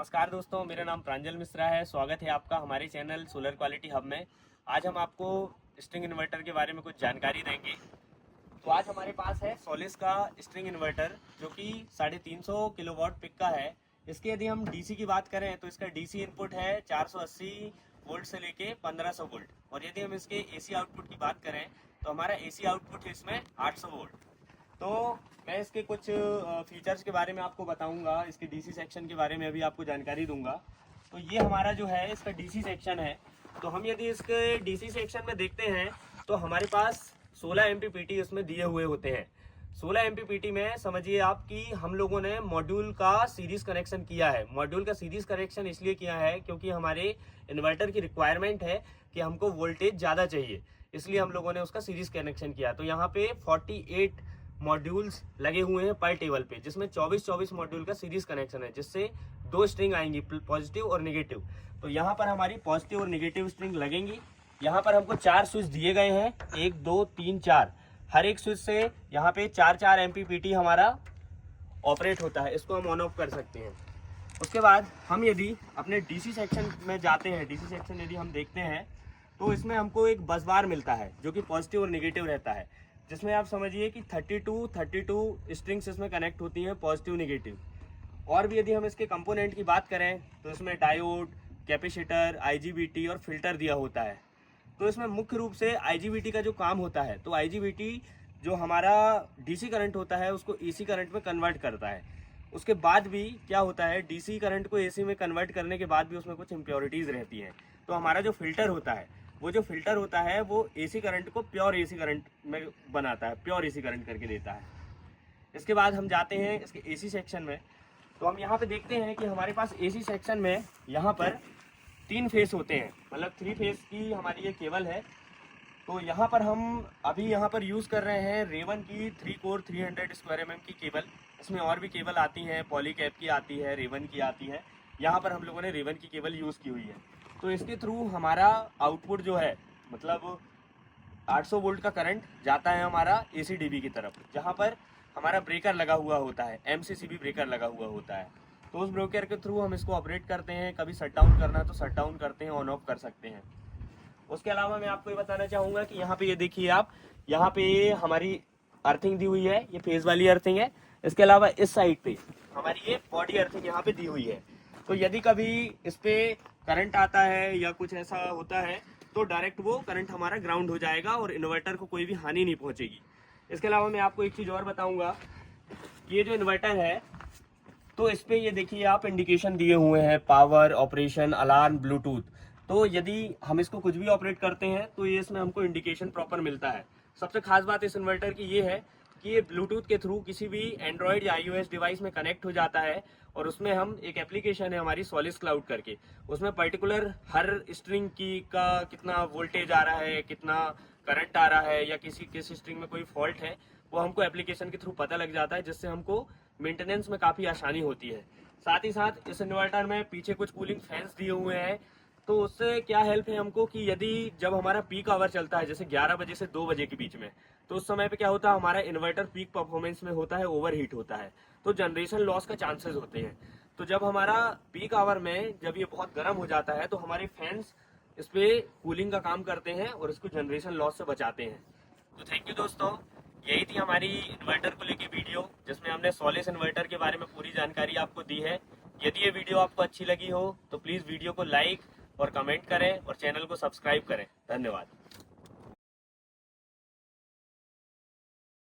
नमस्कार दोस्तों, मेरा नाम प्रांजल मिश्रा है। स्वागत है आपका हमारे चैनल सोलर क्वालिटी हब में। आज हम आपको स्ट्रिंग इन्वर्टर के बारे में कुछ जानकारी देंगे। तो आज हमारे पास है सोलिस का स्ट्रिंग इन्वर्टर जो कि 350 किलोवाट पिक का है। इसके यदि हम डीसी की बात करें तो इसका डीसी इनपुट है 480 वोल्ट से लेके 1500 वोल्ट, और यदि हम इसके एसी आउटपुट की बात करें तो हमारा एसी आउटपुट है इसमें 800 वोल्ट। तो मैं इसके कुछ फीचर्स के बारे में आपको बताऊंगा, इसके डीसी सेक्शन के बारे में अभी आपको जानकारी दूंगा। तो ये हमारा जो है इसका डीसी सेक्शन है। तो हम यदि इसके डीसी सेक्शन में देखते हैं तो हमारे पास 16 एमपीपीटी इसमें दिए हुए होते हैं। 16 एमपीपीटी में समझिए आप कि हम लोगों ने मॉड्यूल का सीरीज कनेक्शन किया है। मॉड्यूल का सीरीज कनेक्शन इसलिए किया है क्योंकि हमारे इन्वर्टर की रिक्वायरमेंट है कि हमको वोल्टेज ज़्यादा चाहिए, इसलिए हम लोगों ने उसका सीरीज कनेक्शन किया। तो यहाँ पे 48 मॉड्यूल्स लगे हुए हैं पर टेबल पे, जिसमें 24 मॉड्यूल का सीरीज कनेक्शन है, जिससे 2 स्ट्रिंग आएंगी, पॉजिटिव और नेगेटिव। तो यहाँ पर हमारी पॉजिटिव और नेगेटिव स्ट्रिंग लगेंगी। यहाँ पर हमको 4 स्विच दिए गए हैं, 1 2 3 4। हर एक स्विच से यहाँ पे 4 एमपीपीटी हमारा ऑपरेट होता है, इसको हम ऑन ऑफ कर सकते हैं। उसके बाद हम यदि अपने डीसी सेक्शन में जाते हैं, डीसी सेक्शन यदि हम देखते हैं तो इसमें हमको एक बस बार मिलता है जो कि पॉजिटिव और नेगेटिव रहता है, जिसमें आप समझिए कि 32 स्ट्रिंग्स इसमें कनेक्ट होती हैं, पॉजिटिव नेगेटिव। और भी यदि हम इसके कंपोनेंट की बात करें तो इसमें डायोड, कैपेसिटर, आईजीबीटी और फिल्टर दिया होता है। तो इसमें मुख्य रूप से आईजीबीटी का जो काम होता है, तो आईजीबीटी जो हमारा डीसी करंट होता है उसको एसी करंट में कन्वर्ट करता है। उसके बाद भी क्या होता है, डीसी करंट को एसी में कन्वर्ट करने के बाद भी उसमें कुछ इम्प्योरिटीज़ रहती हैं। तो हमारा जो फिल्टर होता है, वो जो फिल्टर होता है वो एसी करंट को प्योर एसी करंट में बनाता है, प्योर एसी करंट करके देता है। इसके बाद हम जाते हैं इसके एसी सेक्शन में। तो हम यहाँ पे देखते हैं कि हमारे पास एसी सेक्शन में यहाँ पर 3 फेस होते हैं, मतलब 3 फेस की हमारी ये केबल है। तो यहाँ पर हम अभी यहाँ पर यूज़ कर रहे हैं रेवन की 3 कोर 300 स्क्वायर mm की केबल। इसमें और भी केबल आती हैं, पॉलीकैप की आती है, रेवन की आती है। यहाँ पर हम लोगों ने रेवन की केबल यूज़ की हुई है। तो इसके थ्रू हमारा आउटपुट जो है, मतलब 800 वोल्ट का करंट जाता है हमारा एसीडीबी की तरफ, जहाँ पर हमारा ब्रेकर लगा हुआ होता है, एमसीसीबी ब्रेकर लगा हुआ होता है। तो उस ब्रेकर के थ्रू हम इसको ऑपरेट करते हैं। कभी शट डाउन करना है तो शट डाउन करते हैं, ऑन ऑफ कर सकते हैं। उसके अलावा मैं आपको ये बताना चाहूँगा कि यहाँ पे ये देखिए आप, यहाँ पे हमारी अर्थिंग दी हुई है, ये फेज वाली अर्थिंग है। इसके अलावा इस साइड पे हमारी ये बॉडी अर्थिंग यहाँ पे दी हुई है। तो यदि कभी इस पे करंट आता है या कुछ ऐसा होता है तो डायरेक्ट वो करंट हमारा ग्राउंड हो जाएगा और इन्वर्टर को कोई भी हानि नहीं पहुंचेगी। इसके अलावा मैं आपको एक चीज़ और बताऊंगा कि ये जो इन्वर्टर है, तो इस पे ये देखिए आप इंडिकेशन दिए हुए हैं, पावर, ऑपरेशन, अलार्म, ब्लूटूथ। तो यदि हम इसको कुछ भी ऑपरेट करते हैं तो ये इसमें हमको इंडिकेशन प्रॉपर मिलता है। सबसे खास बात इस इन्वर्टर की ये है कि ये ब्लूटूथ के थ्रू किसी भी एंड्रॉयड या आईओएस डिवाइस में कनेक्ट हो जाता है, और उसमें हम एक एप्लीकेशन है हमारी सोलिस क्लाउड करके, उसमें पर्टिकुलर हर स्ट्रिंग की का कितना वोल्टेज आ रहा है, कितना करंट आ रहा है, या किसी स्ट्रिंग में कोई फॉल्ट है, वो हमको एप्लीकेशन के थ्रू पता लग जाता है, जिससे हमको मेंटेनेंस में काफ़ी आसानी होती है। साथ ही साथ इस इन्वर्टर में पीछे कुछ कूलिंग फैंस दिए हुए हैं। तो उससे क्या हेल्प है हमको कि यदि जब हमारा पीक आवर चलता है, जैसे 11 बजे से 2 बजे के बीच में, तो उस समय पे क्या होता है, हमारा इन्वर्टर पीक परफॉर्मेंस में होता है, ओवर हीट होता है, तो जनरेशन लॉस का चांसेस होते हैं। तो जब हमारा पीक आवर में जब ये बहुत गर्म हो जाता है तो हमारे फैंस इस पे कूलिंग का काम करते हैं और इसको जनरेशन लॉस से बचाते हैं। तो थैंक यू दोस्तों, यही थी हमारी इन्वर्टर को लेके वीडियो, जिसमें हमने सोलिस इन्वर्टर के बारे में पूरी जानकारी आपको दी है। यदि ये वीडियो आपको अच्छी लगी हो तो प्लीज़ वीडियो को लाइक और कमेंट करें और चैनल को सब्सक्राइब करें। धन्यवाद।